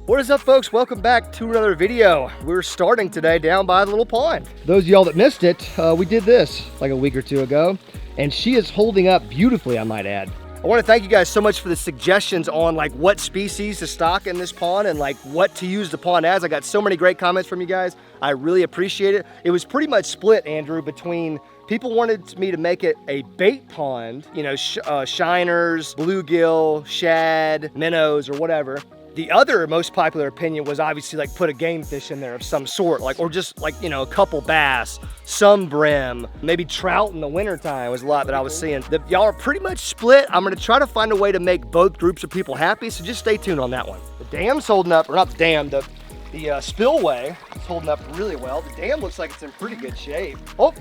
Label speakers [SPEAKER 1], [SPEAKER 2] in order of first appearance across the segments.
[SPEAKER 1] What is up, folks? Welcome back to another video. We're starting today down by the little pond. Those of y'all that missed it, we did this like a week or two ago, and she is holding up beautifully, I might add. I want to thank you guys so much for the suggestions on like what species to stock in this pond and like what to use the pond as. I got so many great comments from you guys. I really appreciate it. It was pretty much split, Andrew, between people wanted me to make it a bait pond, you know, shiners, bluegill, shad, minnows, or whatever. The other most popular opinion was obviously like put a game fish in there of some sort, like, or just like, you know, a couple bass, some brim, maybe trout in the wintertime was a lot that I was seeing. Y'all are pretty much split. I'm gonna try to find a way to make both groups of people happy, so just stay tuned on that one. The dam's holding up, or not the dam, the spillway is holding up really well. The dam looks like it's in pretty good shape. Oh,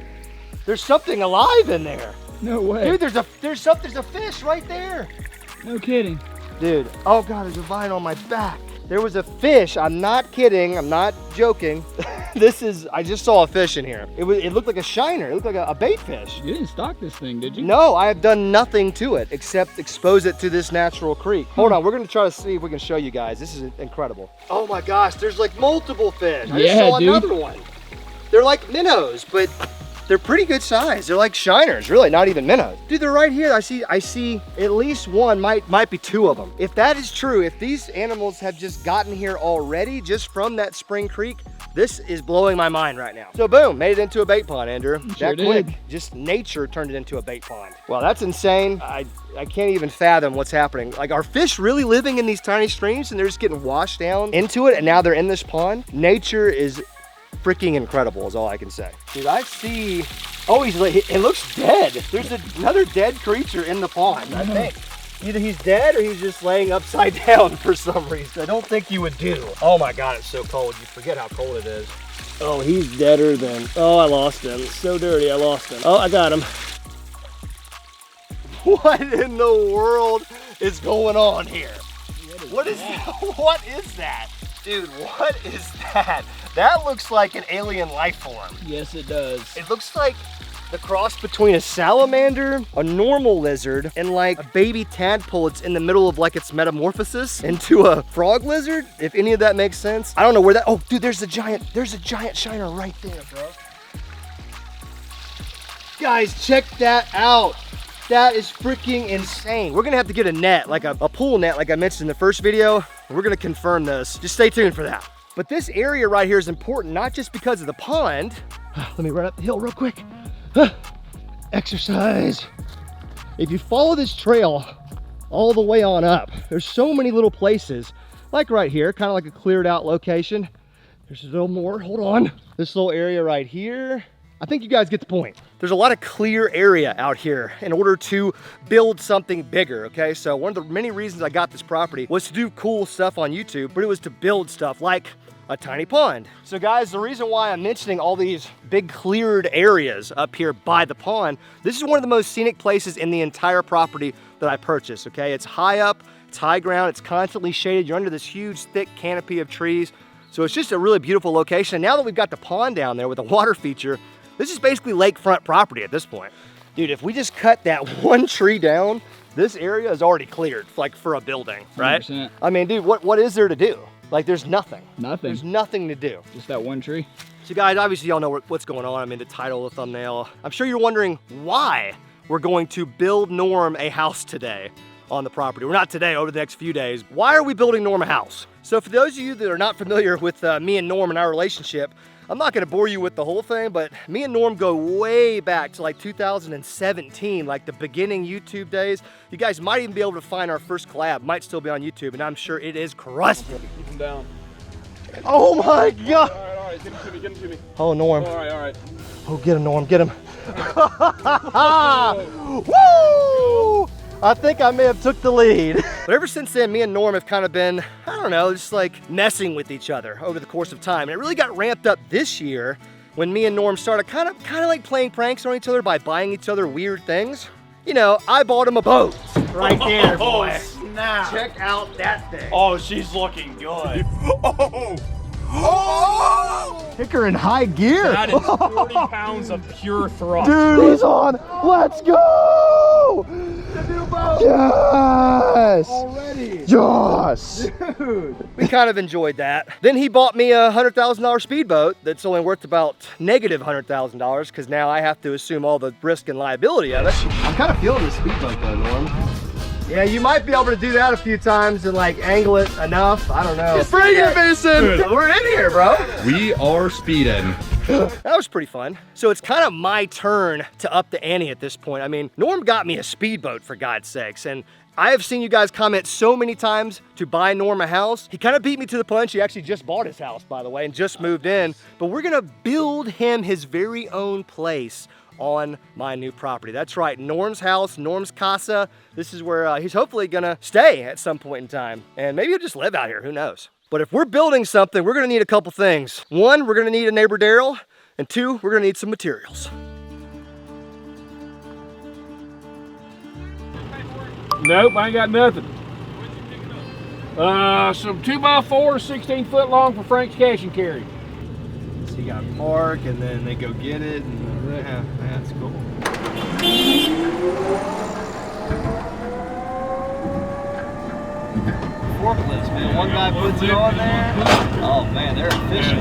[SPEAKER 1] there's something alive in there.
[SPEAKER 2] No way.
[SPEAKER 1] Dude, there's a fish right there.
[SPEAKER 2] No kidding.
[SPEAKER 1] Dude, oh God, there's a vine on my back. There was a fish, I'm not kidding, I'm not joking. I just saw a fish in here. It looked like a shiner, it looked like a bait fish.
[SPEAKER 2] You didn't stock this thing, did you?
[SPEAKER 1] No, I have done nothing to it except expose it to this natural creek. Hold on, we're gonna try to see if we can show you guys. This is incredible. Oh my gosh, there's like multiple fish. I just saw another one. They're like minnows, but they're pretty good size. They're like shiners, really, not even minnows. Dude, they're right here. I see at least one, might be two of them. If that is true, if these animals have just gotten here already, just from that spring creek, this is blowing my mind right now. So boom, made it into a bait pond, Andrew.
[SPEAKER 2] Sure
[SPEAKER 1] that quick,
[SPEAKER 2] did.
[SPEAKER 1] just nature turned it into a bait pond. Wow, that's insane. I can't even fathom what's happening. Like, are fish really living in these tiny streams and they're just getting washed down into it and now they're in this pond? Nature is freaking incredible is all I can say. Dude, I see, oh, it looks dead. There's another dead creature in the pond, I think. Either he's dead or he's just laying upside down for some reason. I don't think you would do. Oh my God, it's so cold. You forget how cold it is. Oh, he's deader than, oh, I lost him. It's so dirty, I lost him. Oh, I got him. What in the world is going on here? What is that? Dude, what is that? That looks like an alien life form.
[SPEAKER 2] Yes, it does.
[SPEAKER 1] It looks like the cross between a salamander, a normal lizard, and like a baby tadpole. It's in the middle of like its metamorphosis into a frog lizard, if any of that makes sense. I don't know where that, oh dude, there's a giant shiner right there, bro. Guys, check that out. That is freaking insane. We're gonna have to get a net, like a pool net, like I mentioned in the first video. We're gonna confirm this. Just stay tuned for that. But this area right here is important, not just because of the pond. Let me run up the hill real quick. Exercise. If you follow this trail all the way on up, there's so many little places, like right here, kind of like a cleared out location. There's a little more, hold on. This little area right here. I think you guys get the point. There's a lot of clear area out here in order to build something bigger, okay? So one of the many reasons I got this property was to do cool stuff on YouTube, but it was to build stuff like a tiny pond. So guys, the reason why I'm mentioning all these big cleared areas up here by the pond, this is one of the most scenic places in the entire property that I purchased, okay? It's high up, it's high ground, it's constantly shaded. You're under this huge, thick canopy of trees. So it's just a really beautiful location. And now that we've got the pond down there with a water feature, this is basically lakefront property at this point. Dude, if we just cut that one tree down, this area is already cleared, like for a building, right?
[SPEAKER 2] 100%.
[SPEAKER 1] I mean, dude, what is there to do? Like, there's nothing.
[SPEAKER 2] Nothing.
[SPEAKER 1] There's nothing to do.
[SPEAKER 2] Just that one tree.
[SPEAKER 1] So guys, obviously y'all know what's going on. I mean, the title, the thumbnail. I'm sure you're wondering why we're going to build Norm a house today on the property. Well, not today, over the next few days. Why are we building Norm a house? So for those of you that are not familiar with me and Norm and our relationship, I'm not gonna bore you with the whole thing, but me and Norm go way back to like 2017, like the beginning YouTube days. You guys might even be able to find our first collab, might still be on YouTube, and I'm sure it is crusty.
[SPEAKER 2] Keep him down.
[SPEAKER 1] Oh my God.
[SPEAKER 2] All right, get him to me.
[SPEAKER 1] Oh, Norm.
[SPEAKER 2] All right.
[SPEAKER 1] Oh, get him, Norm, get him. Woo! I think I may have took the lead. But ever since then, me and Norm have kind of been, I don't know, just like messing with each other over the course of time. And it really got ramped up this year when me and Norm started kind of like playing pranks on each other by buying each other weird things. You know, I bought him a boat right there, boy.
[SPEAKER 3] Snap.
[SPEAKER 1] Check out that thing.
[SPEAKER 3] Oh, she's looking good.
[SPEAKER 1] Kick her in high gear.
[SPEAKER 3] That is 40 pounds of pure thrust.
[SPEAKER 1] Dude, he's on. Let's go. Yes!
[SPEAKER 2] Already.
[SPEAKER 1] Yes!
[SPEAKER 2] Dude.
[SPEAKER 1] We kind of enjoyed that. Then he bought me a $100,000 speedboat that's only worth about negative $100,000 because now I have to assume all the risk and liability of it. I'm kind of feeling the speedboat though, Norm. Yeah, you might be able to do that a few times and like angle it enough. I don't know.
[SPEAKER 2] Bring it, Mason.
[SPEAKER 1] We're in here, bro.
[SPEAKER 4] We are speeding.
[SPEAKER 1] That was pretty fun. So it's kind of my turn to up the ante at this point. I mean, Norm got me a speedboat for God's sakes. And I have seen you guys comment so many times to buy Norm a house. He kind of beat me to the punch. He actually just bought his house, by the way, and just moved in. But we're gonna build him his very own place on my new property. That's right, Norm's house, Norm's casa. This is where he's hopefully gonna stay at some point in time. And maybe he'll just live out here, who knows? But if we're building something, we're gonna need a couple things. One, we're gonna need a neighbor Daryl, and two, we're gonna need some materials.
[SPEAKER 2] Nope, I ain't got nothing. Some 2x4, 16 foot long for Frank's cash and carry.
[SPEAKER 1] So you got park, and then they go get it, and yeah, that's cool.
[SPEAKER 5] Forklifts, man. One guy puts it on there. Oh man, they're efficient.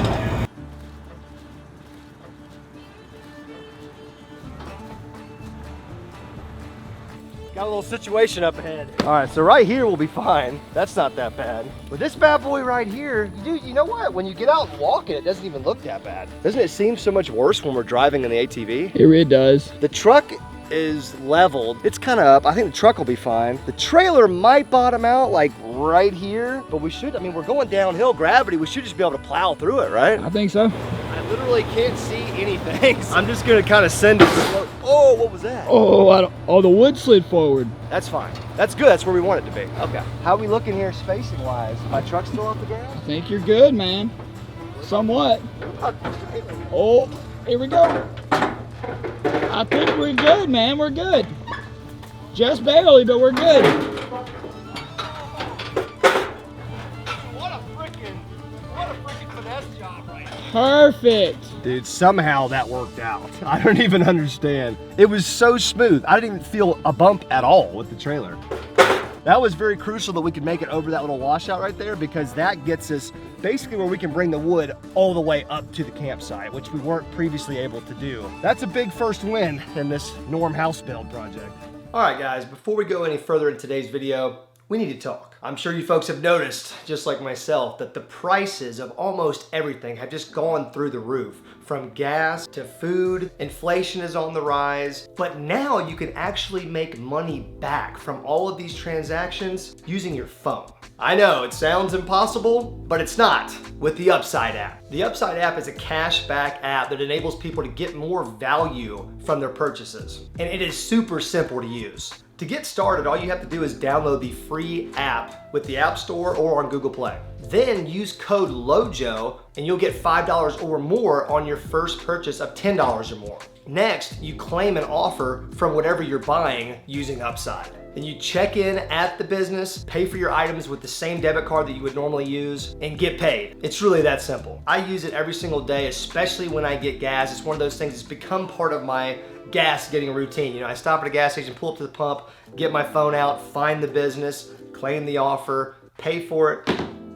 [SPEAKER 1] Got a little situation up ahead. All right, so right here will be fine. That's not that bad. But this bad boy right here, dude, you know what? When you get out and walk it, it doesn't even look that bad. Doesn't it seem so much worse when we're driving in the ATV?
[SPEAKER 2] It really does.
[SPEAKER 1] The truck is leveled. It's kind of up. I think the truck will be fine. The trailer might bottom out like right here, but we should, I mean, we're going downhill gravity. We should just be able to plow through it, right?
[SPEAKER 2] I think so.
[SPEAKER 1] I literally can't see anything. I'm just gonna kind of send it. Oh, what was that?
[SPEAKER 2] Oh, the wood slid forward.
[SPEAKER 1] That's fine. That's good. That's where we want it to be. Okay. How are we looking here spacing wise? My truck's still off the gas?
[SPEAKER 2] I think you're good, man. Somewhat. Oh, here we go. I think we're good, man. We're good. Just barely, but we're good.
[SPEAKER 1] What a freaking finesse job right now.
[SPEAKER 2] Perfect.
[SPEAKER 1] Dude, somehow that worked out. I don't even understand. It was so smooth. I didn't even feel a bump at all with the trailer. That was very crucial that we could make it over that little washout right there, because that gets us basically where we can bring the wood all the way up to the campsite, which we weren't previously able to do. That's a big first win in this Norm house build project. All right, guys, before we go any further in today's video, we need to talk. I'm sure you folks have noticed, just like myself, that the prices of almost everything have just gone through the roof. From gas to food, inflation is on the rise. But now you can actually make money back from all of these transactions using your phone. I know, it sounds impossible, but it's not with the Upside app. The Upside app is a cashback app that enables people to get more value from their purchases. And it is super simple to use. To get started, all you have to do is download the free app with the App Store or on Google Play. Then use code LOJO and you'll get $5 or more on your first purchase of $10 or more. Next, you claim an offer from whatever you're buying using Upside. Then you check in at the business, pay for your items with the same debit card that you would normally use, and get paid. It's really that simple. I use it every single day, especially when I get gas. It's one of those things that's become part of my gas getting routine. You know, I stop at a gas station, pull up to the pump, get my phone out, find the business, claim the offer, pay for it,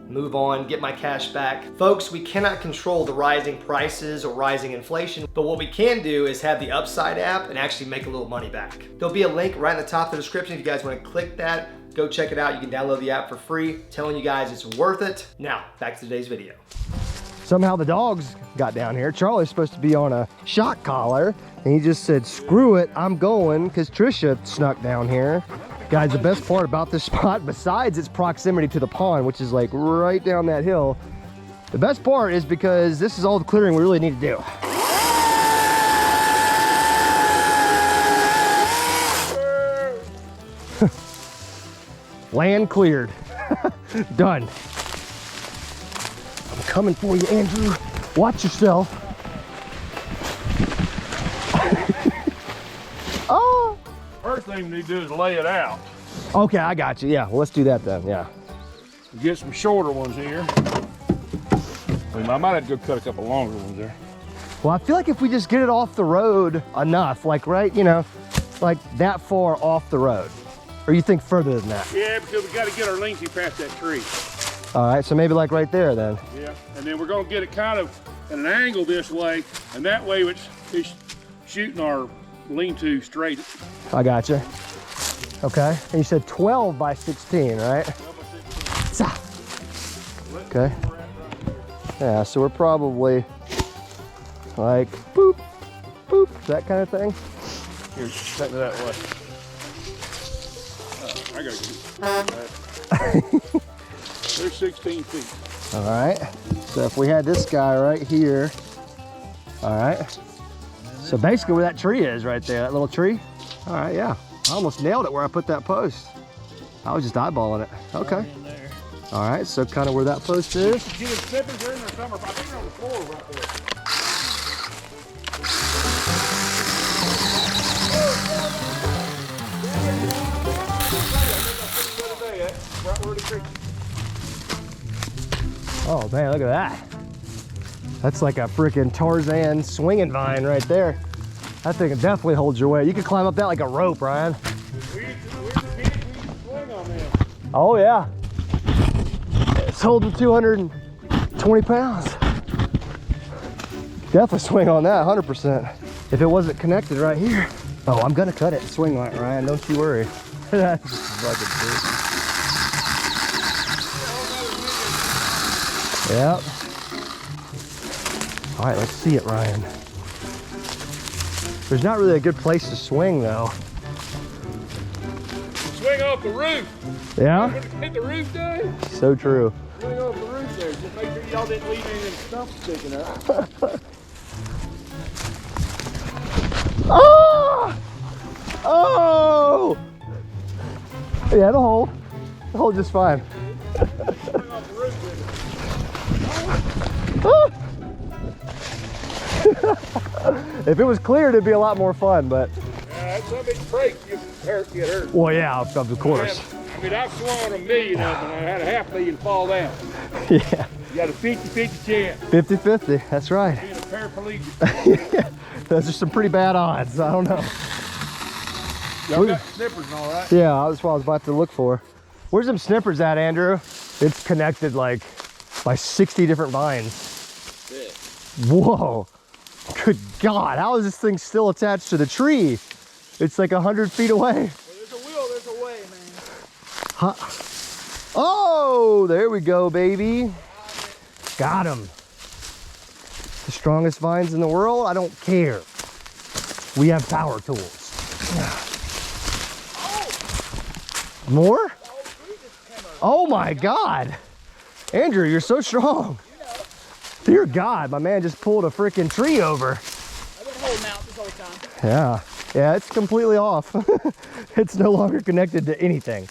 [SPEAKER 1] move on, get my cash back. Folks, we cannot control the rising prices or rising inflation, but what we can do is have the Upside app and actually make a little money back. There'll be a link right in the top of the description if you guys want to click that. Go check it out. You can download the app for free. Telling you guys it's worth it. Now, back to today's video. Somehow the dogs got down here. Charlie's supposed to be on a shock collar, and he just said, screw it, I'm going, because Trisha snuck down here. Guys, the best part about this spot, besides its proximity to the pond, which is like right down that hill, the best part is because this is all the clearing we really need to do. Land cleared. Done. I'm coming for you, Andrew. Watch yourself. Oh!
[SPEAKER 2] First thing we need to do is lay it out.
[SPEAKER 1] Okay, I got you. Yeah, well, let's do that then. Yeah.
[SPEAKER 2] Get some shorter ones here. I might have to go cut a couple longer ones there.
[SPEAKER 1] Well, I feel like if we just get it off the road enough, like right, you know, like that far off the road, Or you think further than that?
[SPEAKER 6] Yeah, because we got to get our lean-to past that tree.
[SPEAKER 1] All right, so maybe like right there then.
[SPEAKER 6] Yeah, and then we're going to get it kind of at an angle this way, and that way it's shooting our lean-to straight.
[SPEAKER 1] I gotcha. Okay, and you said 12 by 16, right? Okay. Yeah, so we're probably like boop, boop, that kind of thing.
[SPEAKER 6] Here, set it that way. I gotta get it. There's 16 feet.
[SPEAKER 1] All right, so if we had this guy right here, all right. So basically where that tree is right there, that little tree. All right, yeah. I almost nailed it where I put that post. I was just eyeballing it. Okay. All right, so kind of where that post is.
[SPEAKER 6] See the snippers are in there somewhere. I think they're on the floor right there.
[SPEAKER 1] Oh man, look at that. That's like a freaking Tarzan swinging vine right there. That thing definitely holds your weight. You could climb up that like a rope, Ryan.
[SPEAKER 6] We swing on them.
[SPEAKER 1] Oh yeah. It's holding 220 pounds. Definitely swing on that, 100%. If it wasn't connected right here. Oh, I'm gonna cut it and swing on it, Ryan, don't you worry. That's fucking true. Yep. All right, let's see it, Ryan. There's not really a good place to swing though.
[SPEAKER 6] Swing off the roof.
[SPEAKER 1] Yeah?
[SPEAKER 6] Get the roof done.
[SPEAKER 1] So true.
[SPEAKER 6] Swing off the roof there. Just make sure y'all didn't leave any of them stumps sticking up.
[SPEAKER 1] Oh! Oh! Yeah, it'll hold. It'll hold just fine.
[SPEAKER 6] Swing off the roof with
[SPEAKER 1] Ah! If it was cleared, it'd be a lot more fun, but.
[SPEAKER 6] that's some big break. You get hurt.
[SPEAKER 1] Well, yeah, of course.
[SPEAKER 6] I mean, I've swung on a million of them, and I had a half million fall down.
[SPEAKER 1] Yeah.
[SPEAKER 6] You got a 50-50 chance
[SPEAKER 1] 50-50, that's right.
[SPEAKER 6] being a paraplegic.
[SPEAKER 1] Those are some pretty bad odds, I don't know.
[SPEAKER 6] Y'all got snippers and all right?
[SPEAKER 1] Yeah, that's what I was about to look for. Where's them snippers at, Andrew? It's connected like by 60 different vines.
[SPEAKER 2] Yeah.
[SPEAKER 1] Whoa. Good God, how is this thing still attached to the tree? It's like 100 feet away.
[SPEAKER 2] Well, there's a will, there's a way, man.
[SPEAKER 1] Huh. Oh, there we go, baby. Got him. The strongest vines in the world? I don't care. We have power tools. More? Oh my God. Andrew, you're so strong. Dear God, my man just pulled a freaking tree over.
[SPEAKER 2] I've been holding out this whole time.
[SPEAKER 1] Yeah, yeah, it's completely off. It's no longer connected to anything.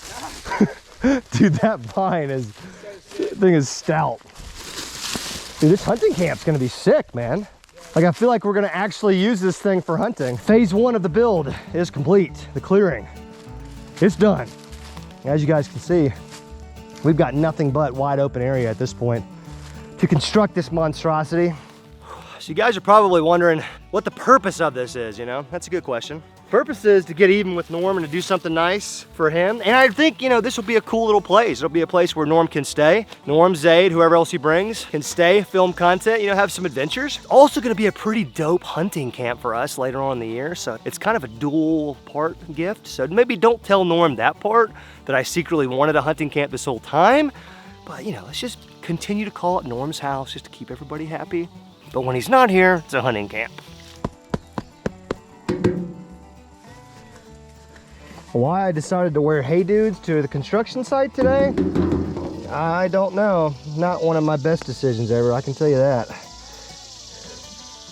[SPEAKER 1] Dude, that vine is, thing is stout. Dude, this hunting camp's gonna be sick, man. Like, I feel like we're gonna actually use this thing for hunting. Phase 1 of the build is complete, the clearing. It's done. As you guys can see, we've got nothing but wide open area at this point to construct this monstrosity. So you guys are probably wondering what the purpose of this is, you know? That's a good question. Purpose is to get even with Norm and to do something nice for him. And I think, you know, this will be a cool little place. It'll be a place where Norm can stay. Norm, Zaid, whoever else he brings, can stay, film content, you know, have some adventures. Also gonna be a pretty dope hunting camp for us later on in the year. So it's kind of a dual part gift. So maybe don't tell Norm that part, that I secretly wanted a hunting camp this whole time. But, you know, let's just continue to call it Norm's house just to keep everybody happy. But when he's not here, it's a hunting camp. Why I decided to wear Hey Dudes to the construction site today, I don't know. Not one of my best decisions ever, I can tell you that.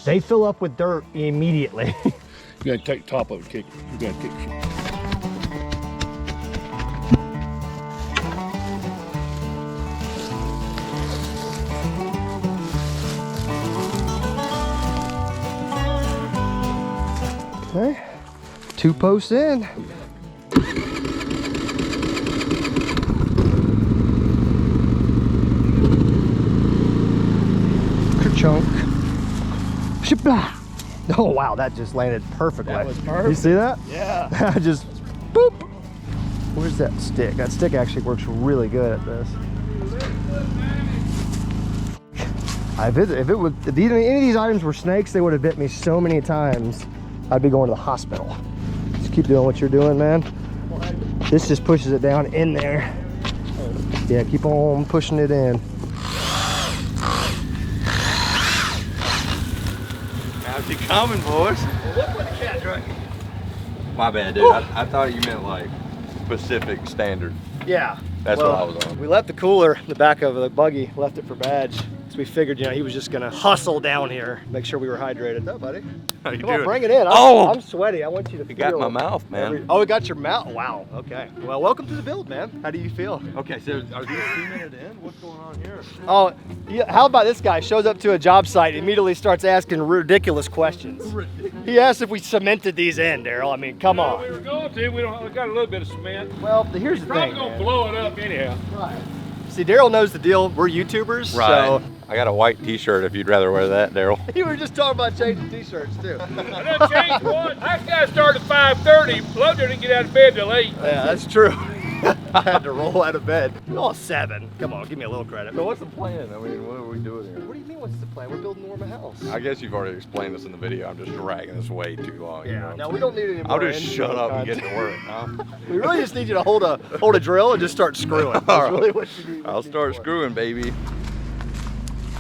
[SPEAKER 1] They fill up with dirt immediately.
[SPEAKER 6] You gotta take the top of it, kick. You gotta kick it.
[SPEAKER 1] Okay, 2 posts in. Chunk. Shibla. Oh wow, that just landed perfectly.
[SPEAKER 2] That was perfect.
[SPEAKER 1] You see that?
[SPEAKER 2] Yeah.
[SPEAKER 1] Just boop. Where's that stick? That stick actually works really good at this. If any of these items were snakes, they would have bit me so many times. I'd be going to the hospital. Just keep doing what you're doing, man. This just pushes it down in there. Yeah, keep on pushing it in.
[SPEAKER 5] How's it coming, boys?
[SPEAKER 1] Look what the cat drank.
[SPEAKER 5] My bad, dude. I thought you meant like Pacific Standard.
[SPEAKER 1] Yeah.
[SPEAKER 5] That's what I was on.
[SPEAKER 1] We left the cooler in the back of the buggy, left it for Badge. So we figured, you know, he was just gonna hustle down here, make sure we were hydrated. Oh, buddy.
[SPEAKER 5] How you
[SPEAKER 1] Come on,
[SPEAKER 5] doing?
[SPEAKER 1] bring it in.
[SPEAKER 5] Oh!
[SPEAKER 1] I'm sweaty. I want you to
[SPEAKER 5] You
[SPEAKER 1] feel
[SPEAKER 5] got my mouth, man.
[SPEAKER 1] Oh, it got your mouth. Wow. Okay. Well, welcome to the build, man. How do you feel?
[SPEAKER 5] Okay, so are these 2 minutes in? What's going on here?
[SPEAKER 1] Oh, yeah, how about this guy shows up to a job site and immediately starts asking ridiculous questions. He asked if we cemented these in, Daryl. I mean, come on.
[SPEAKER 6] We were going to. We got a little bit of cement.
[SPEAKER 1] Well, here's the
[SPEAKER 6] Probably
[SPEAKER 1] thing,
[SPEAKER 6] gonna
[SPEAKER 1] man.
[SPEAKER 6] blow it up anyhow.
[SPEAKER 1] Right. See, Daryl knows the deal. We're YouTubers,
[SPEAKER 5] Right.
[SPEAKER 1] so
[SPEAKER 5] I got a white t-shirt if you'd rather wear that, Daryl.
[SPEAKER 1] you were just talking about changing t-shirts too.
[SPEAKER 6] I done changed one. I got started at 5:30. LOJO didn't get out of bed till 8.
[SPEAKER 1] Yeah, that's true. I had to roll out of bed. Oh, 7. Come on, give me a little credit.
[SPEAKER 5] So what's the plan? I mean, what are we doing here?
[SPEAKER 1] What do you mean, what's the plan? We're building more of a house.
[SPEAKER 5] I guess you've already explained this in the video. I'm just dragging this way too long. You know what I'm
[SPEAKER 1] No, we
[SPEAKER 5] saying?
[SPEAKER 1] don't need any more.
[SPEAKER 5] I'll just
[SPEAKER 1] intro
[SPEAKER 5] shut up and get
[SPEAKER 1] content.
[SPEAKER 5] to work, huh?
[SPEAKER 1] We really just need you to hold a drill and just start screwing. That's
[SPEAKER 5] All right.
[SPEAKER 1] really what you need.
[SPEAKER 5] I'll start screwing, baby.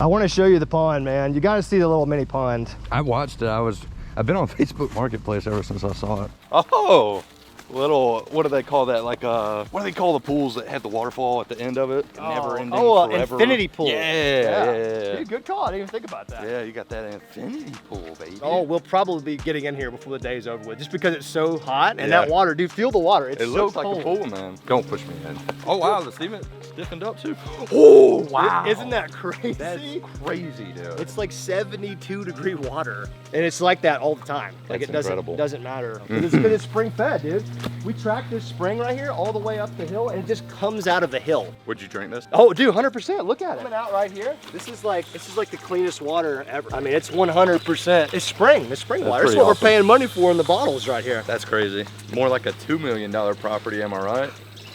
[SPEAKER 1] I want to show you the pond, man. You got to see the little mini pond.
[SPEAKER 5] I watched it. I've been on Facebook Marketplace ever since I saw it. Oh, little, what do they call that? Like, what do they call the pools that had the waterfall at the end of it? Never ending forever.
[SPEAKER 1] Infinity pool.
[SPEAKER 5] Yeah.
[SPEAKER 1] Dude, good call. I didn't even think about that.
[SPEAKER 5] Yeah, you got that infinity pool, baby.
[SPEAKER 1] Oh, we'll probably be getting in here before the day's over with, just because it's so hot and
[SPEAKER 5] Yeah.
[SPEAKER 1] that water, dude, feel the water. It's
[SPEAKER 5] It
[SPEAKER 1] so
[SPEAKER 5] looks like
[SPEAKER 1] cold.
[SPEAKER 5] a pool, man. Don't push me in. Oh, wow, the cement stiffened up too. Oh, wow.
[SPEAKER 1] Isn't that crazy?
[SPEAKER 5] That's crazy, dude.
[SPEAKER 1] It's like 72-degree water, and it's like that all the time. Like
[SPEAKER 5] That's
[SPEAKER 1] it doesn't
[SPEAKER 5] incredible.
[SPEAKER 1] doesn't matter. Because it's spring fed, dude. We tracked this spring right here all the way up the hill, and it just comes out of the hill.
[SPEAKER 5] Would you drink this?
[SPEAKER 1] Oh, dude, 100%. Look at it. Coming out right here. This is like the cleanest water ever. I mean, it's 100%. It's spring. It's spring water. That's
[SPEAKER 5] pretty
[SPEAKER 1] what
[SPEAKER 5] awesome.
[SPEAKER 1] we're paying money for in the bottles right here.
[SPEAKER 5] That's crazy. More like a $2 million property, am I right?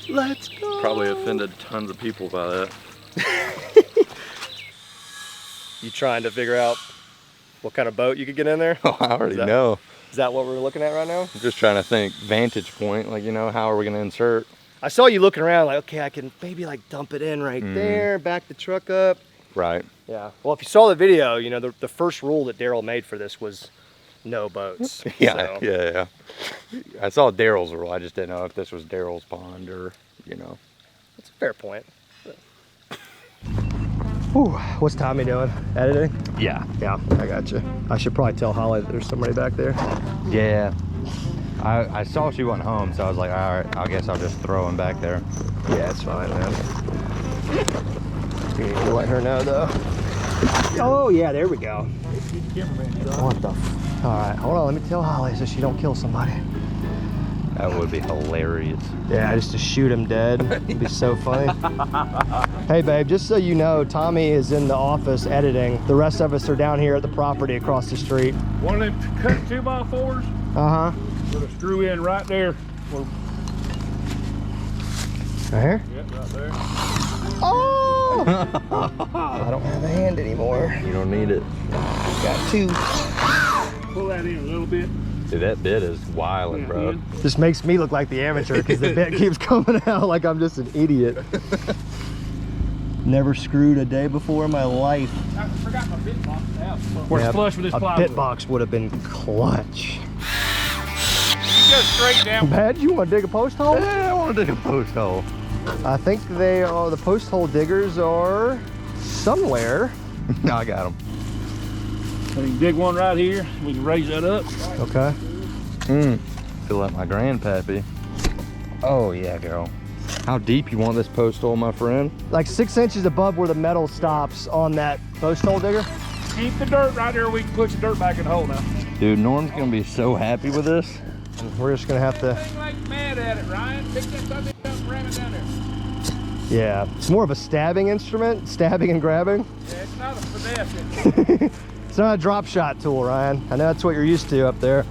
[SPEAKER 1] Let's go.
[SPEAKER 5] Probably offended tons of people by that.
[SPEAKER 1] You trying to figure out what kind of boat you could get in there?
[SPEAKER 5] Oh, I already know.
[SPEAKER 1] Is that what we're looking at right now?
[SPEAKER 5] I'm just trying to think vantage point, like, you know, how are we gonna insert?
[SPEAKER 1] I saw you looking around like, okay, I can maybe like dump it in right there, back the truck up.
[SPEAKER 5] Right.
[SPEAKER 1] Yeah. Well, if you saw the video, you know, the first rule that Daryl made for this was no boats.
[SPEAKER 5] Yeah,
[SPEAKER 1] So,
[SPEAKER 5] yeah. I saw Daryl's rule. I just didn't know if this was Daryl's pond or, you know.
[SPEAKER 1] That's a fair point. Whew, what's Tommy doing? Editing?
[SPEAKER 5] Yeah.
[SPEAKER 1] Yeah, I got you. I should probably tell Holly that there's somebody back there.
[SPEAKER 5] Yeah. I saw she went home, so I was like, all right, I guess I'll just throw him back there.
[SPEAKER 1] Yeah, it's fine, man. You need to let her know, though. Oh, yeah, there we go. What the f... All right, hold on. Let me tell Holly so she don't kill somebody.
[SPEAKER 5] That would be hilarious.
[SPEAKER 1] Yeah, just to shoot him dead. It'd be so funny. Hey, babe, just so you know, Tommy is in the office editing. The rest of us are down here at the property across the street.
[SPEAKER 6] One of them cut 2x4s.
[SPEAKER 1] Uh-huh.
[SPEAKER 6] Put a screw in right there.
[SPEAKER 1] Right here?
[SPEAKER 6] Yep, right there.
[SPEAKER 1] Oh! I don't have a hand anymore.
[SPEAKER 5] You don't need it.
[SPEAKER 1] Got 2.
[SPEAKER 6] Pull that in a little bit.
[SPEAKER 5] Dude, that bit is wilding, bro.
[SPEAKER 1] This makes me look like the amateur because the bit keeps coming out like I'm just an idiot. Never screwed a day before in my life.
[SPEAKER 6] I forgot my bit box out. We're flush with this
[SPEAKER 1] a
[SPEAKER 6] plywood.
[SPEAKER 1] bit box would have been clutch.
[SPEAKER 6] You go straight down.
[SPEAKER 1] Bad, you want to dig a post hole?
[SPEAKER 5] I want to dig a post hole.
[SPEAKER 1] I think they are, the post hole diggers are somewhere.
[SPEAKER 5] No, I got him.
[SPEAKER 6] So you can dig one right here. We can raise that up.
[SPEAKER 1] Okay.
[SPEAKER 5] Feel like my grandpappy. Oh, yeah, girl. How deep you want this post hole, my friend?
[SPEAKER 1] Like 6 inches above where the metal stops on that post hole digger.
[SPEAKER 6] Keep the dirt right there. We can push the dirt back in the hole now.
[SPEAKER 5] Dude, Norm's gonna be so happy with this.
[SPEAKER 1] We're just gonna have to,
[SPEAKER 6] Ain't like mad at it, Ryan. Pick that something up and ram it down there.
[SPEAKER 1] yeah. It's more of a stabbing instrument, stabbing and grabbing.
[SPEAKER 6] Yeah, it's not a finesse.
[SPEAKER 1] It's not a drop shot tool, Ryan. I know that's what you're used to up there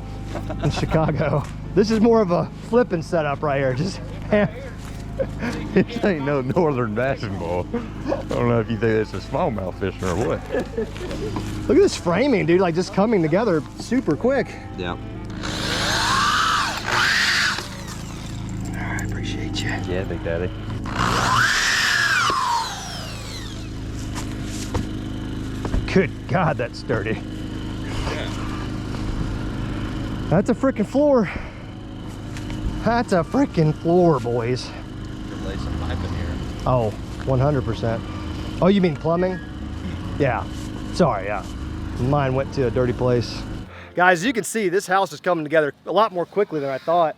[SPEAKER 1] in Chicago. This is more of a flipping setup right here. Just
[SPEAKER 5] This ain't no northern basketball. I don't know if you think it's a smallmouth fishing or what.
[SPEAKER 1] Look at this framing, dude, like just coming together super quick.
[SPEAKER 5] Yeah.
[SPEAKER 1] I appreciate you.
[SPEAKER 5] Yeah, Big Daddy.
[SPEAKER 1] Good God, that's sturdy. That's a freaking floor. That's a freaking floor, boys.
[SPEAKER 5] Lay some pipe in here.
[SPEAKER 1] Oh, 100%. Oh, you mean plumbing? Yeah. Sorry, yeah. Mine went to a dirty place. Guys, as you can see, this house is coming together a lot more quickly than I thought.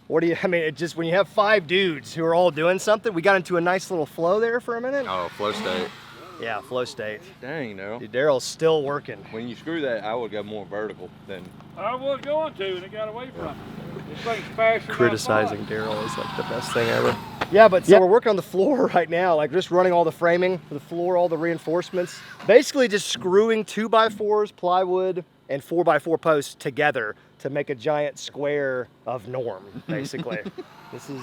[SPEAKER 1] What do you, I mean, it just, when you have 5 dudes who are all doing something, we got into a nice little flow there for a minute.
[SPEAKER 5] Oh, flow state.
[SPEAKER 1] Yeah, flow state.
[SPEAKER 5] Dang, no.
[SPEAKER 1] Dude, Daryl's still working.
[SPEAKER 5] When you screw that, I would go more vertical than.
[SPEAKER 6] I was going to, and it got away from me. This thing's faster.
[SPEAKER 1] Criticizing Daryl is like the best thing ever. Yeah, but so we're working on the floor right now, like just running all the framing for the floor, all the reinforcements. Basically just screwing 2x4s, plywood, and 4x4 posts together to make a giant square of norm, basically. This is,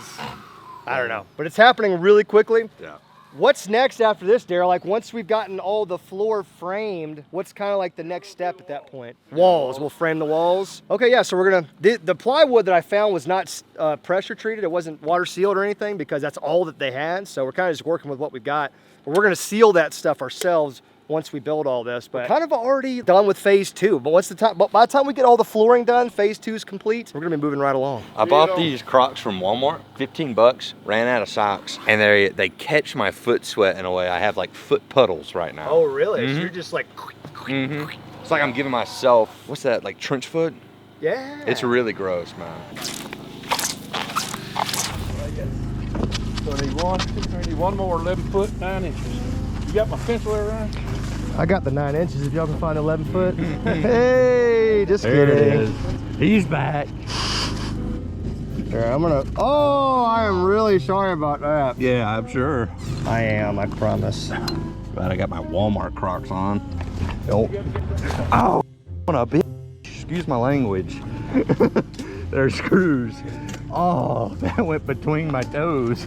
[SPEAKER 1] I don't know, but it's happening really quickly.
[SPEAKER 5] Yeah.
[SPEAKER 1] What's next after this, Daryl? Like once we've gotten all the floor framed, what's kind of like the next step at that point? Walls, we'll frame the walls. Okay, yeah, so we're gonna, the plywood that I found was not pressure treated. It wasn't water sealed or anything because that's all that they had. So we're kind of just working with what we've got. But we're gonna seal that stuff ourselves once we build all this. But kind of already done with phase 2. But by the time we get all the flooring done, phase 2 is complete, we're gonna be moving right along.
[SPEAKER 5] I bought these Crocs from Walmart, 15 bucks, ran out of socks, and they catch my foot sweat in a way. I have like foot puddles right now.
[SPEAKER 1] Oh, really? So you're just like,
[SPEAKER 5] It's like I'm giving myself, what's that, like trench foot?
[SPEAKER 1] yeah.
[SPEAKER 5] It's really gross, man.
[SPEAKER 6] So I need one more 11 foot, 9 inches. You got my pencil there, Ryan?
[SPEAKER 1] I got the 9 inches if y'all can find 11 foot. Hey, just
[SPEAKER 5] There
[SPEAKER 1] kidding.
[SPEAKER 5] it is. He's back.
[SPEAKER 1] Here, I'm gonna, oh, I am really sorry about that.
[SPEAKER 5] Yeah, I'm sure.
[SPEAKER 1] I am, I promise.
[SPEAKER 5] Glad I got my Walmart Crocs on.
[SPEAKER 1] Nope.
[SPEAKER 5] Oh, on a bitch. Excuse my language. There's screws. Oh, that went between my toes.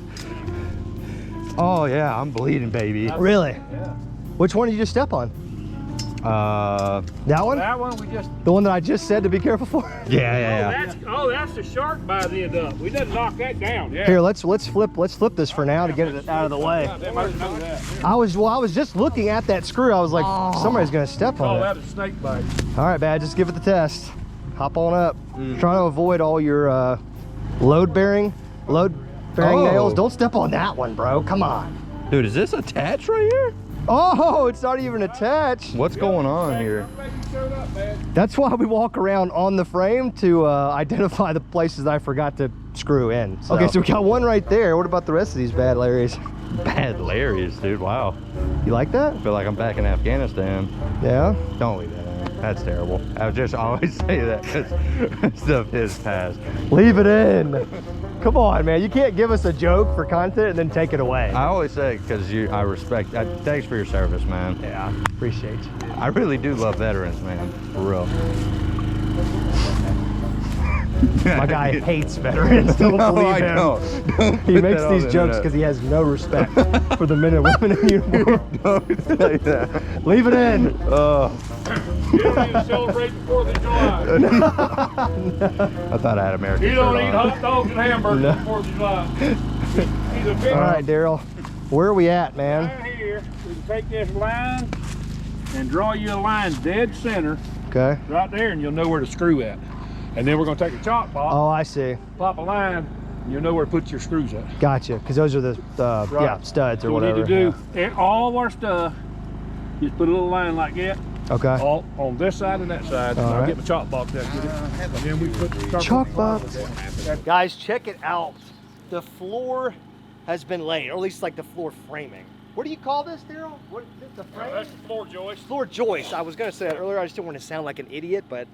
[SPEAKER 5] Oh yeah, I'm bleeding, baby.
[SPEAKER 1] Really? Yeah. Which one did you just step on? That one?
[SPEAKER 6] That one we just.
[SPEAKER 1] The one that I just said to be careful for?
[SPEAKER 5] Yeah.
[SPEAKER 6] That's the shark by the end up. We didn't knock that down. Yeah.
[SPEAKER 1] Here, let's flip this for now to get it out of the way.
[SPEAKER 6] They might know that.
[SPEAKER 1] I was just looking at that screw. I was like, somebody's gonna step on
[SPEAKER 6] Oh,
[SPEAKER 1] it.
[SPEAKER 6] that is snake bite.
[SPEAKER 1] All right, Bad, just give it the test. Hop on up. Trying to avoid all your load-bearing nails. Don't step on that one, bro. Come on.
[SPEAKER 5] Dude, is this attached right here?
[SPEAKER 1] Oh, it's not even attached.
[SPEAKER 5] What's going on here?
[SPEAKER 1] That's why we walk around on the frame to identify the places that I forgot to screw in. So. Okay, so we got one right there. What about the rest of these bad Larrys?
[SPEAKER 5] Bad Larry's, dude. Wow.
[SPEAKER 1] You like that?
[SPEAKER 5] I feel like I'm back in Afghanistan.
[SPEAKER 1] Yeah?
[SPEAKER 5] Don't leave that in. That's terrible. I would just always say that because stuff is past.
[SPEAKER 1] Leave it in. Come on, man. You can't give us a joke for content and then take it away.
[SPEAKER 5] I always say because I respect. Thanks for your service, man.
[SPEAKER 1] Yeah, appreciate you.
[SPEAKER 5] I really do love veterans, man. For real.
[SPEAKER 1] My guy hates veterans. Don't believe him.
[SPEAKER 5] Don't
[SPEAKER 1] He
[SPEAKER 5] put
[SPEAKER 1] makes
[SPEAKER 5] that on
[SPEAKER 1] these
[SPEAKER 5] the
[SPEAKER 1] jokes
[SPEAKER 5] internet.
[SPEAKER 1] because he has no respect for the men and women in uniform.
[SPEAKER 5] Don't say that.
[SPEAKER 1] Leave it in.
[SPEAKER 6] You don't even celebrate the 4th of July.
[SPEAKER 5] I thought I had American
[SPEAKER 6] You don't
[SPEAKER 5] shirt
[SPEAKER 6] eat
[SPEAKER 5] on.
[SPEAKER 6] hot dogs and hamburgers on the 4th of July. He's a big
[SPEAKER 1] All right, Daryl. Where are we at, man?
[SPEAKER 6] line here. We can take this line and draw you a line dead center
[SPEAKER 1] Okay.
[SPEAKER 6] right there, and you'll know where to screw at. And then we're going to take a chalk block,
[SPEAKER 1] Oh, I see.
[SPEAKER 6] pop a line, and you'll know where to put your screws at.
[SPEAKER 1] Gotcha. Because those are the
[SPEAKER 6] Right.
[SPEAKER 1] yeah, studs or
[SPEAKER 6] So
[SPEAKER 1] whatever.
[SPEAKER 6] we need to do and all of our stuff. Just put a little line like that,
[SPEAKER 1] Yeah. Okay.
[SPEAKER 6] all on this side and that side.
[SPEAKER 1] All
[SPEAKER 6] I'll
[SPEAKER 1] right.
[SPEAKER 6] get my chalk box out, get it. And then we put the
[SPEAKER 1] Chalk box. Guys, check it out. The floor has been laid, or at least like the floor framing. What do you call this, Daryl? What is it, the frame?
[SPEAKER 6] That's the floor joist.
[SPEAKER 1] Floor joist. I was gonna say that earlier. I just didn't want to sound like an idiot, but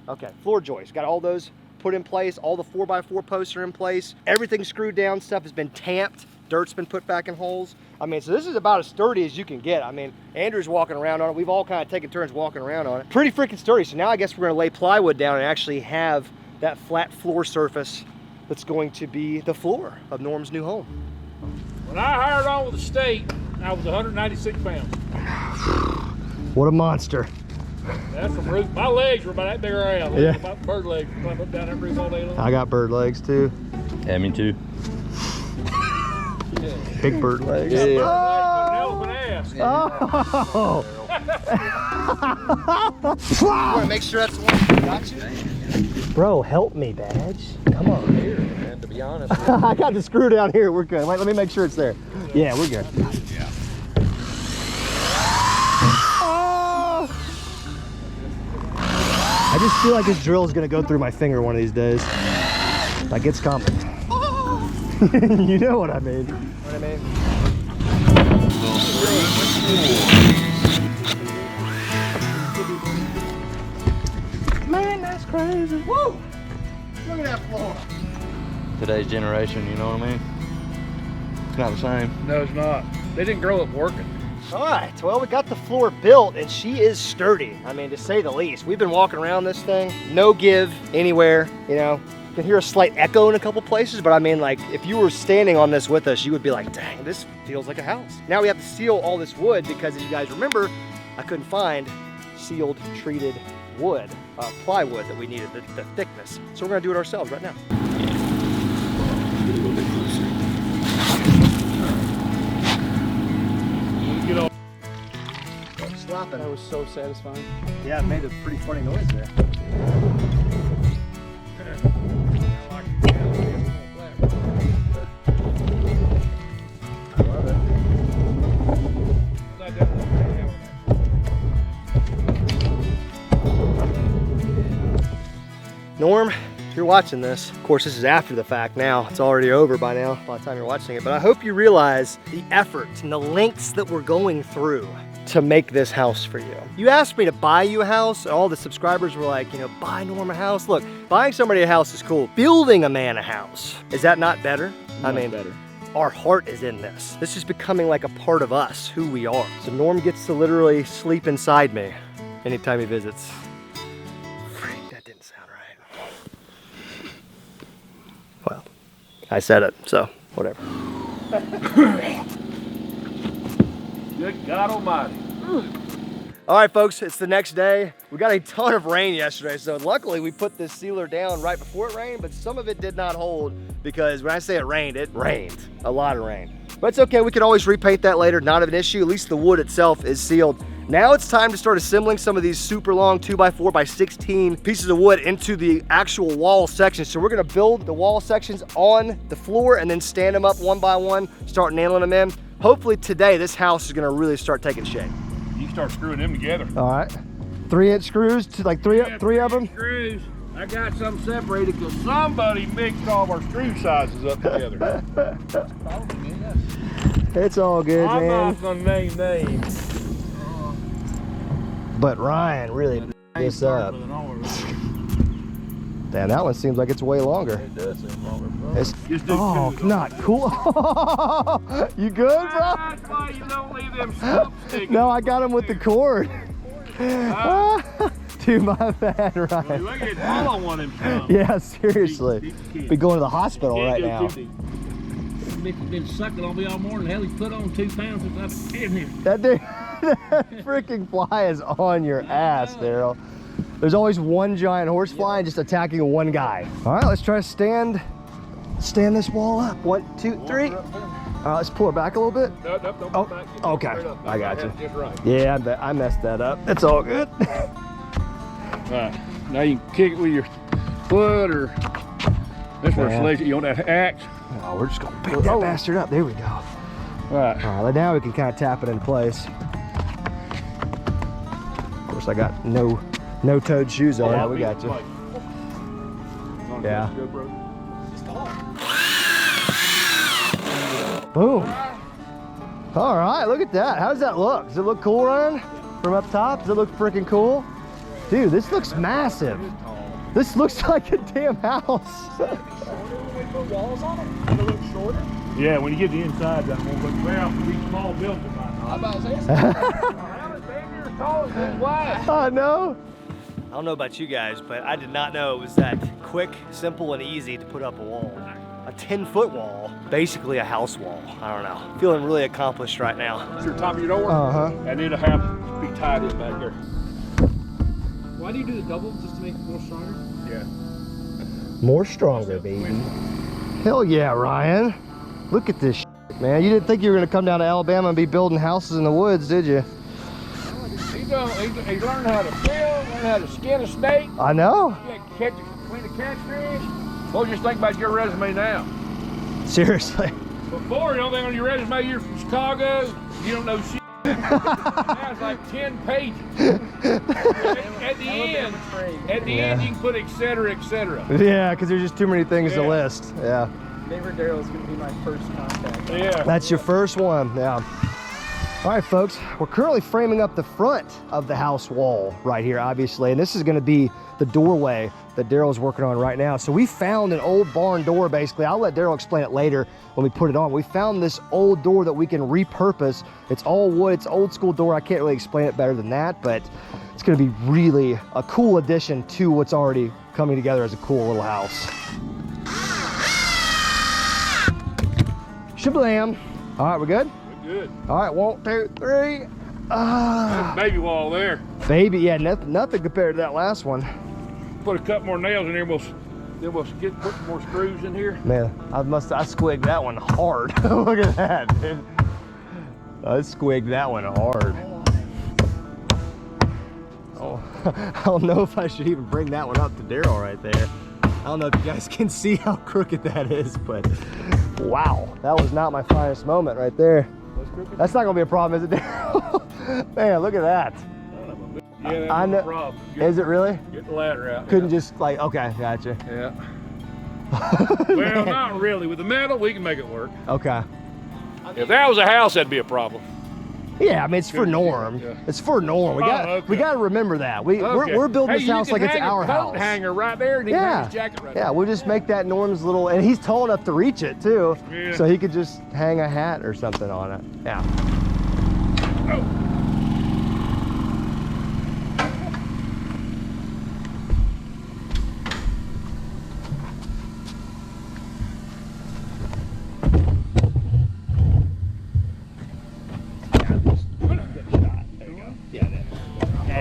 [SPEAKER 1] okay. Floor joist. Got all those put in place. All the 4x4 posts are in place. Everything screwed down. Stuff has been tamped. Dirt's been put back in holes. I mean, so this is about as sturdy as you can get. I mean, Andrew's walking around on it. We've all kind of taken turns walking around on it. Pretty freaking sturdy. So now I guess we're gonna lay plywood down and actually have that flat floor surface that's going to be the floor of Norm's new home.
[SPEAKER 6] When I hired on with the state, I was 196 pounds.
[SPEAKER 1] What a monster.
[SPEAKER 6] That's from roof. My legs were about that big around.
[SPEAKER 5] Yeah.
[SPEAKER 6] About bird legs. Climb up down that roof all day long.
[SPEAKER 5] I got bird legs too.
[SPEAKER 4] Yeah, me too.
[SPEAKER 5] Big bird legs.
[SPEAKER 6] Bird legs, but an elephant ass.
[SPEAKER 5] Oh!
[SPEAKER 1] I want to make sure that's the one. Got you? Bro, help me, Badge. Come on.
[SPEAKER 3] Here, man, to be honest.
[SPEAKER 1] I got the screw down here. We're good. Wait, let me make sure it's there. Yeah, we're good.
[SPEAKER 3] Yeah.
[SPEAKER 1] I just feel like this drill is gonna go through my finger one of these days. Like it's coming. You know what I mean. What I mean? Man, that's crazy. Woo! Look at that floor.
[SPEAKER 5] Today's generation, you know what I mean? It's not the same.
[SPEAKER 6] No, it's not. They didn't grow up working.
[SPEAKER 1] All right, well, we got the floor built and she is sturdy. I mean, to say the least. We've been walking around this thing, no give anywhere, you know. You can hear a slight echo in a couple places, but I mean, like, if you were standing on this with us, you would be like, dang, this feels like a house. Now we have to seal all this wood because, as you guys remember, I couldn't find sealed, treated wood, plywood that we needed, the thickness. So we're gonna do it ourselves right now. Slapping.
[SPEAKER 2] That was so satisfying.
[SPEAKER 1] Yeah, it made a pretty funny noise there. I love it. Norm, if you're watching this, of course this is after the fact now, it's already over by now, by the time you're watching it, but I hope you realize the effort and the lengths that we're going through to make this house for you. You asked me to buy you a house, and all the subscribers were like, you know, buy Norm a house. Look, buying somebody a house is cool. Building a man a house, is that not better? I mean,
[SPEAKER 2] better.
[SPEAKER 1] Our heart is in this. This is becoming like a part of us, who we are. So Norm gets to literally sleep inside me anytime he visits. Freak, that didn't sound right. Well, I said it, so whatever.
[SPEAKER 6] Good God Almighty.
[SPEAKER 1] All right, folks, it's the next day. We got a ton of rain yesterday, so luckily we put this sealer down right before it rained, but some of it did not hold because when I say it rained a lot of rain. But it's okay, we can always repaint that later, not an issue. At least the wood itself is sealed. Now it's time to start assembling some of these super long 2x4x16 pieces of wood into the actual wall sections. So we're gonna build the wall sections on the floor and then stand them up one by one, start nailing them in. Hopefully today, this house is gonna really start taking shape.
[SPEAKER 6] You start screwing them together.
[SPEAKER 1] All right, 3-inch screws, to like three of them.
[SPEAKER 6] Screws. I got some separated because somebody mixed all of our screw sizes up together.
[SPEAKER 1] It's all good,
[SPEAKER 6] I'm
[SPEAKER 1] man.
[SPEAKER 6] not gonna name names.
[SPEAKER 1] But Ryan really this up. Damn, that one seems like it's way longer.
[SPEAKER 6] It does seem longer, bro.
[SPEAKER 1] It's,
[SPEAKER 6] Just do
[SPEAKER 1] oh,
[SPEAKER 6] two.
[SPEAKER 1] not cool. You good, bro?
[SPEAKER 6] That's why you don't leave them stumps sticking.
[SPEAKER 1] No, I got him with the cord. Dude, my bad,
[SPEAKER 6] Well,
[SPEAKER 1] Ryan.
[SPEAKER 6] you ain't getting fall on one of them stumps.
[SPEAKER 1] Yeah, seriously. Be going to the hospital right now.
[SPEAKER 2] Mick's been sucking on me all morning. Hell, he's put on 2 pounds since I've given him.
[SPEAKER 1] That dude, that freaking fly is on your ass, Daryl. There's always one giant horse fly and just attacking one guy. All right, let's try to stand this wall up. 1, 2, 3. All right, let's pull it back a little bit.
[SPEAKER 6] No, don't
[SPEAKER 1] Oh,
[SPEAKER 6] go back. Get
[SPEAKER 1] okay.
[SPEAKER 6] straight up.
[SPEAKER 1] I got you.
[SPEAKER 6] Just right.
[SPEAKER 1] Yeah, I messed that up. It's all good.
[SPEAKER 6] All right. Now you can kick it with your foot or this where
[SPEAKER 1] Yeah.
[SPEAKER 6] it's lazy. You want that axe?
[SPEAKER 1] Oh, we're just gonna pick that bastard up. There we go.
[SPEAKER 6] All right.
[SPEAKER 1] All right, now we can kind of tap it in place. Of course, I got no-toed shoes on. Yeah, we got you. Yeah. Boom. All right, look at that. How does that look? Does it look cool, Ryan? From up top, does it look freaking cool? Dude, this looks massive. This looks like a damn house.
[SPEAKER 6] Yeah, when you get the inside, that won't look well. These small buildings might not.
[SPEAKER 2] How about this?
[SPEAKER 6] How is bigger as tall as this wide?
[SPEAKER 1] I know. I don't know about you guys, but I did not know it was that quick, simple, and easy to put up a wall. A 10-foot wall, basically a house wall. I don't know. Feeling really accomplished right now.
[SPEAKER 6] It's your top of your door, and it'll have to be tied in back there.
[SPEAKER 3] Why do you do the double, just to make it more stronger?
[SPEAKER 6] Yeah.
[SPEAKER 1] More stronger, baby. Hell yeah, Ryan. Look at this shit, man. You didn't think you were gonna come down to Alabama and be building houses in the woods, did you?
[SPEAKER 6] He learned how to fill, learned how to skin a snake.
[SPEAKER 1] I know.
[SPEAKER 6] Clean a catfish. What do you think about your resume now?
[SPEAKER 1] Seriously.
[SPEAKER 6] Before, the only thing on your resume, you're from Chicago, you don't know shit. Now it's like 10 pages. At the end, you can put et cetera, et cetera.
[SPEAKER 1] Yeah, because there's just too many things to list. Yeah.
[SPEAKER 3] Neighbor Daryl is going to be my first contact.
[SPEAKER 6] Yeah.
[SPEAKER 1] That's your first one, yeah. All right, folks, we're currently framing up the front of the house wall right here, obviously, and this is gonna be the doorway that Daryl's working on right now. So we found an old barn door, basically. I'll let Daryl explain it later when we put it on. We found this old door that we can repurpose. It's all wood, it's old school door. I can't really explain it better than that, but it's gonna be really a cool addition to what's already coming together as a cool little house. Shablam. All right, we're good?
[SPEAKER 6] Good.
[SPEAKER 1] All right, 1, 2, 3.
[SPEAKER 6] Baby wall there.
[SPEAKER 1] Baby, yeah, nothing compared to that last one.
[SPEAKER 6] Put a couple more nails in here, then we'll put more screws in here.
[SPEAKER 1] Man, I squigged that one hard. Look at that, dude. I squigged that one hard. Oh, I don't know if I should even bring that one up to Daryl right there. I don't know if you guys can see how crooked that is, but wow, that was not my finest moment right there. That's not gonna be a problem, is it, Daryl? Man, look at that.
[SPEAKER 6] Yeah, that's
[SPEAKER 1] I know.
[SPEAKER 6] no problem.
[SPEAKER 1] Is it really?
[SPEAKER 6] Get the ladder out.
[SPEAKER 1] Couldn't just like, okay, gotcha.
[SPEAKER 6] Yeah. Well, not really. With the metal, we can make it work.
[SPEAKER 1] Okay.
[SPEAKER 6] If that was a house, that'd be a problem.
[SPEAKER 1] Yeah, I mean, it's for Norm.
[SPEAKER 6] Yeah.
[SPEAKER 1] It's for Norm. We got to remember that. We're building this house like it's our house.
[SPEAKER 6] Hanger right there, and he can hang his jacket right there.
[SPEAKER 1] Yeah, we'll just make that Norm's little, and he's tall enough to reach it too, so he could just hang a hat or something on it. Yeah.
[SPEAKER 6] Oh.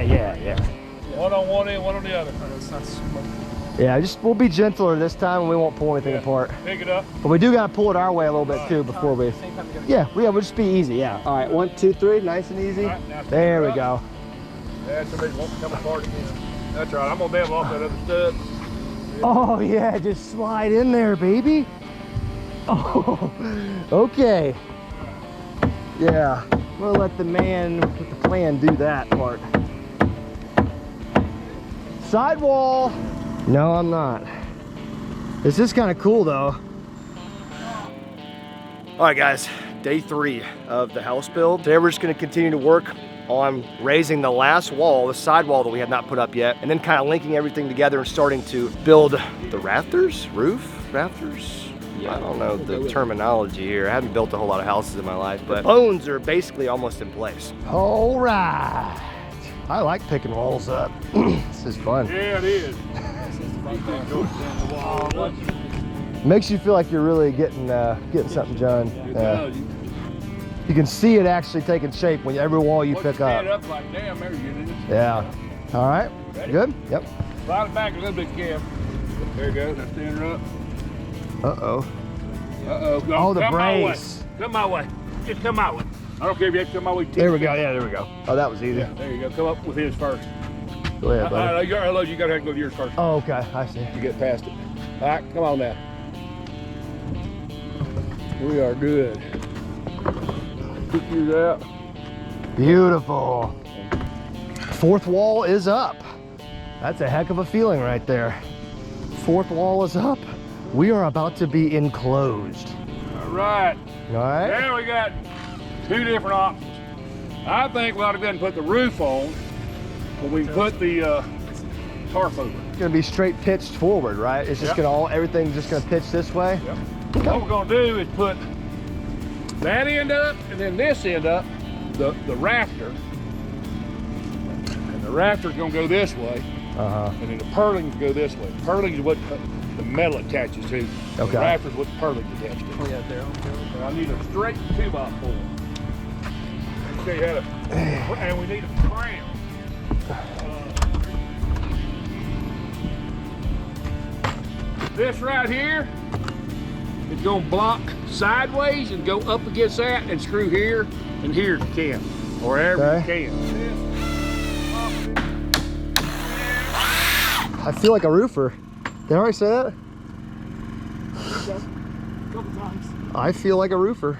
[SPEAKER 1] Yeah.
[SPEAKER 6] One on one end, one on the other.
[SPEAKER 1] Yeah, we'll be gentler this time and we won't pull anything apart.
[SPEAKER 6] Pick it up.
[SPEAKER 1] But we do gotta pull it our way a little bit too before we. Yeah, we'll just be easy. Yeah. All right, 1, 2, 3, nice and easy. There we go.
[SPEAKER 6] Yeah, somebody won't come apart again. That's right. I'm gonna bail off that other stud.
[SPEAKER 1] Oh yeah, just slide in there, baby. Oh, okay. Yeah, we'll let the man with the plan do that part. Sidewall. No, I'm not. This is kind of cool though. All right, guys, day 3 of the house build. Today we're just gonna continue to work on raising the last wall, the sidewall that we have not put up yet, and then kind of linking everything together and starting to build the rafters, rafters? I don't know the terminology here. I haven't built a whole lot of houses in my life, but bones are basically almost in place. All right. I like picking walls up. This is fun.
[SPEAKER 6] Yeah, it is.
[SPEAKER 1] Makes you feel like you're really getting something done. You can see it actually taking shape when every wall you pick up.
[SPEAKER 6] Up like, damn, there you go.
[SPEAKER 1] Yeah. All right.
[SPEAKER 6] Ready?
[SPEAKER 1] Good. Yep.
[SPEAKER 6] Slide it back a little bit, Kev. There you go. Now stand her up.
[SPEAKER 1] Uh-oh.
[SPEAKER 6] Uh-oh.
[SPEAKER 1] Oh, the
[SPEAKER 6] come my way.
[SPEAKER 1] brace.
[SPEAKER 6] Come my way. Just come my way. I don't care if you have to come my way.
[SPEAKER 1] There we go. Yeah, there we go. Oh, that was easy.
[SPEAKER 6] Yeah, there you go. Come up with his first.
[SPEAKER 1] Go ahead, buddy.
[SPEAKER 6] You gotta have to go to yours first.
[SPEAKER 1] Oh, okay. I see.
[SPEAKER 6] You get past it. All right, come on now. We are good. Kick yours out.
[SPEAKER 1] Beautiful. 4th wall is up. That's a heck of a feeling right there. 4th wall is up. We are about to be enclosed.
[SPEAKER 6] All right.
[SPEAKER 1] All right.
[SPEAKER 6] Now we got 2 different options. I think we ought to go ahead and put the roof on, but we can put the tarp over.
[SPEAKER 1] It's gonna be straight pitched forward, right? It's just everything's just gonna pitch this way.
[SPEAKER 6] Yep. What we're gonna do is put that end up and then this end up, the rafter. And the rafter's gonna go this way. And then the purlings go this way. Purlings is what the metal attaches to.
[SPEAKER 1] Okay.
[SPEAKER 6] The rafter's what the purlings attach to.
[SPEAKER 3] Oh yeah, there.
[SPEAKER 6] And I need a straight 2x4. Let me show you how to, and we need a clamp. This right here is going to block sideways and go up against that and screw here and here if you can, or wherever you can.
[SPEAKER 1] I feel like a roofer. Did I already say that?
[SPEAKER 3] Couple times.
[SPEAKER 1] I feel like a roofer.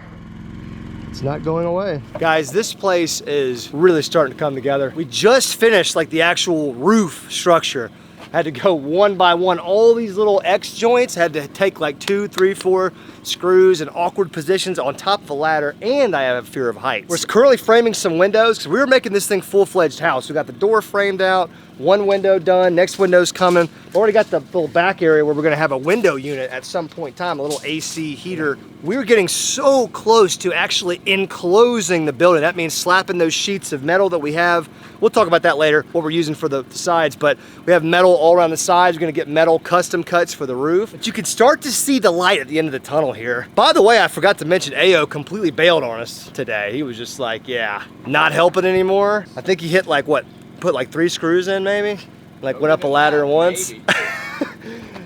[SPEAKER 1] It's not going away. Guys, this place is really starting to come together. We just finished like the actual roof structure. Had to go one by one. All these little X joints had to take like 2, 3, 4 screws in awkward positions on top of a ladder, and I have a fear of heights. We're currently framing some windows because we were making this thing full-fledged house. We got the door framed out, one window done, next window's coming. We already got the little back area where we're gonna have a window unit at some point in time, a little AC heater. We were getting so close to actually enclosing the building. That means slapping those sheets of metal that we have. We'll talk about that later, what we're using for the sides, but we have metal all around the sides. We're gonna get metal custom cuts for the roof. But you can start to see the light at the end of the tunnel here. By the way, I forgot to mention, AO completely bailed on us today. He was just like, yeah, not helping anymore. I think he hit like, what, put like 3 screws in maybe? Like went up a ladder once.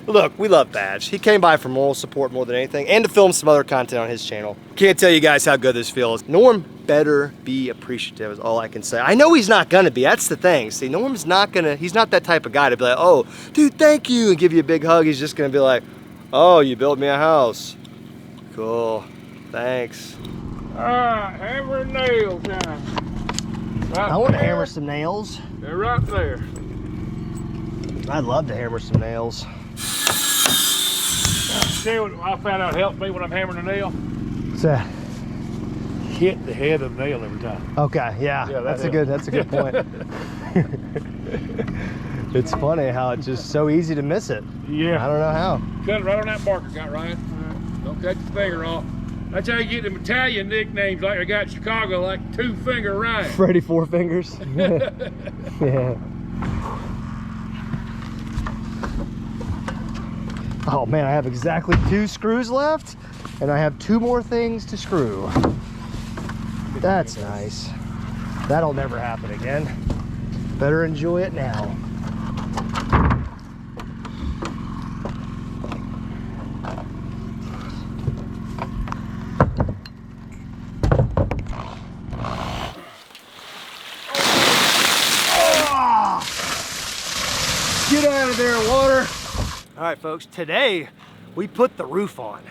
[SPEAKER 1] Look, we love Badge. He came by for moral support more than anything and to film some other content on his channel. Can't tell you guys how good this feels. Norm better be appreciative is all I can say. I know he's not gonna be, that's the thing. See, Norm's not gonna, he's not that type of guy to be like, oh, dude, thank you, and give you a big hug. He's just gonna be like, oh, you built me a house. Cool, thanks.
[SPEAKER 6] All right, hammer and nail time. Right
[SPEAKER 1] I want to
[SPEAKER 6] there.
[SPEAKER 1] hammer some nails.
[SPEAKER 6] They're right there.
[SPEAKER 1] I'd love to hammer some nails.
[SPEAKER 6] See what I found out helped me when I'm hammering a nail?
[SPEAKER 1] What's that?
[SPEAKER 6] Hit the head of the nail every time.
[SPEAKER 1] Okay, yeah,
[SPEAKER 6] Yeah,
[SPEAKER 1] that's a good point. It's funny how it's just so easy to miss it.
[SPEAKER 6] Yeah.
[SPEAKER 1] I don't know how.
[SPEAKER 6] Cut it right on that marker, got Ryan. Don't cut your finger off. That's how you get them Italian nicknames like I got in Chicago, like 2-Finger Ryan.
[SPEAKER 1] Freddy Four Fingers. Yeah. Oh man, I have exactly 2 screws left, and I have 2 more things to screw. That's nice. That'll never happen again. Better enjoy it now. Get out of there, water. All right, folks, today we put the roof on.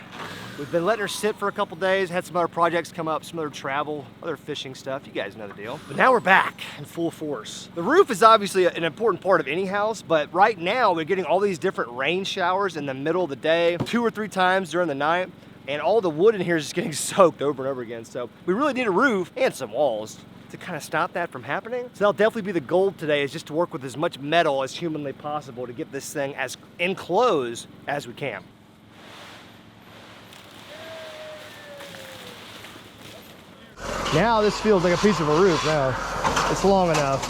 [SPEAKER 1] We've been letting her sit for a couple days, had some other projects come up, some other travel, other fishing stuff. You guys know the deal. But now we're back in full force. The roof is obviously an important part of any house, but right now we're getting all these different rain showers in the middle of the day, 2 or 3 times during the night, and all the wood in here is just getting soaked over and over again. So we really need a roof and some walls to kind of stop that from happening. So that'll definitely be the goal today, is just to work with as much metal as humanly possible to get this thing as enclosed as we can. Now this feels like a piece of a roof now. It's long enough.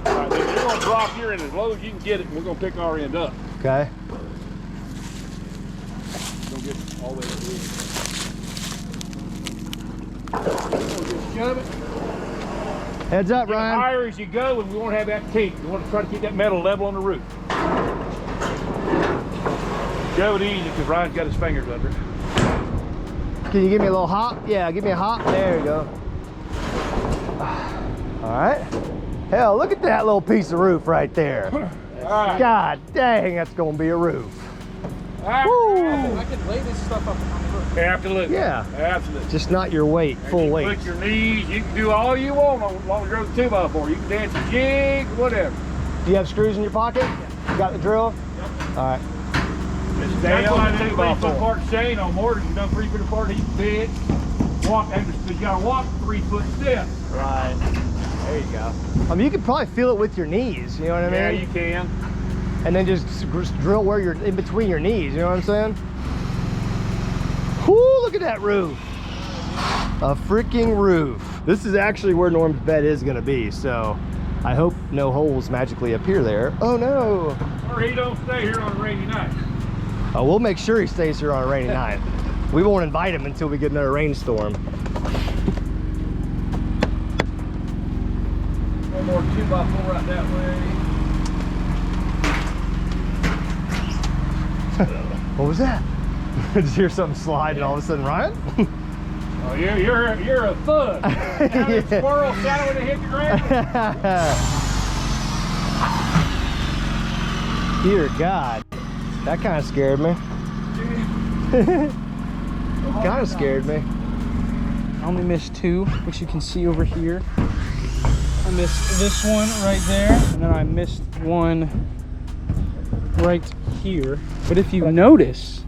[SPEAKER 6] All right, then you're gonna drop your end as low as you can get it, and we're gonna pick our end up.
[SPEAKER 1] Okay.
[SPEAKER 6] Don't get all the way to the roof. Just shove it.
[SPEAKER 1] Heads up,
[SPEAKER 6] Get
[SPEAKER 1] Ryan.
[SPEAKER 6] higher as you go, and we won't have that kink. We want to try to keep that metal level on the roof. Shove it easy, because Ryan's got his fingers under it.
[SPEAKER 1] Can you give me a little hop? Yeah, give me a hop. There you go. All right. Hell, look at that little piece of roof right there.
[SPEAKER 6] All right.
[SPEAKER 1] God dang, that's gonna be a roof.
[SPEAKER 3] I can lay this stuff up on the roof.
[SPEAKER 6] Absolutely.
[SPEAKER 1] Yeah.
[SPEAKER 6] Absolutely.
[SPEAKER 1] Just not your weight, full
[SPEAKER 6] you
[SPEAKER 1] weight.
[SPEAKER 6] Put your knees, you can do all you want as long as you're the 2x4. You can dance a jig, whatever.
[SPEAKER 1] Do you have screws in your pocket? You got the drill? Yep. All right.
[SPEAKER 6] Just stay on the 3-foot apart chain on mortars. You done 3 foot apart each bit. Walk, and you gotta walk 3-foot steps.
[SPEAKER 1] Right. There you go. I mean, you could probably feel it with your knees, you know what I mean?
[SPEAKER 6] Yeah, you can.
[SPEAKER 1] And then just drill where you're in between your knees, you know what I'm saying? Whoo, look at that roof. A freaking roof. This is actually where Norm's bed is gonna be, so I hope no holes magically appear there. Oh no!
[SPEAKER 6] Or he don't stay here on a rainy night.
[SPEAKER 1] Oh, we'll make sure he stays here on a rainy night. We won't invite him until we get another rainstorm.
[SPEAKER 6] One more 2x4 right that way.
[SPEAKER 1] What was that? Did you hear something slide and all of a sudden, Ryan?
[SPEAKER 6] Oh, you're a thug. That squirrel shot when it hit the ground.
[SPEAKER 1] Dear God, that kind of scared me. Kind of scared me.
[SPEAKER 3] I only missed 2, which you can see over here. I missed this one right there, and then I missed one right here. But if you notice,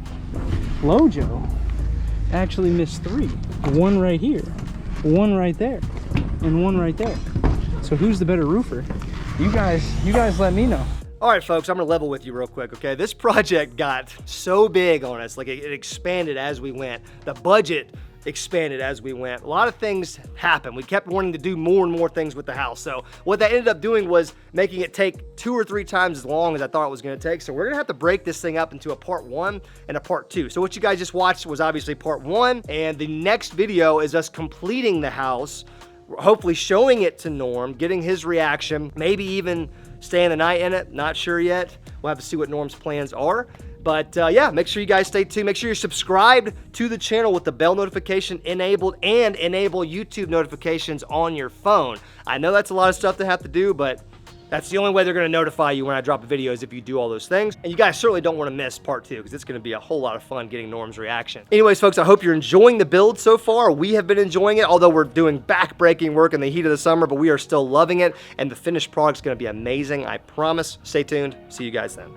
[SPEAKER 3] LOJO actually missed 3. 1 right here, 1 right there, and 1 right there. So who's the better roofer? You guys let me know.
[SPEAKER 1] All right, folks, I'm gonna level with you real quick, okay? This project got so big on us, like it expanded as we went. The budget expanded as we went. A lot of things happened. We kept wanting to do more and more things with the house. So what that ended up doing was making it take 2 or 3 times as long as I thought it was gonna take. So we're gonna have to break this thing up into a part 1 and a part 2. So what you guys just watched was obviously part 1, and the next video is us completing the house, hopefully showing it to Norm, getting his reaction, maybe even staying the night in it, not sure yet. We'll have to see what Norm's plans are. But yeah, make sure you guys stay tuned. Make sure you're subscribed to the channel with the bell notification enabled, and enable YouTube notifications on your phone. I know that's a lot of stuff to have to do, but that's the only way they're gonna notify you when I drop a video, is if you do all those things. And you guys certainly don't wanna miss part 2, because it's gonna be a whole lot of fun getting Norm's reaction. Anyways, folks, I hope you're enjoying the build so far. We have been enjoying it, although we're doing back-breaking work in the heat of the summer, but we are still loving it, and the finished product's gonna be amazing, I promise. Stay tuned. See you guys then.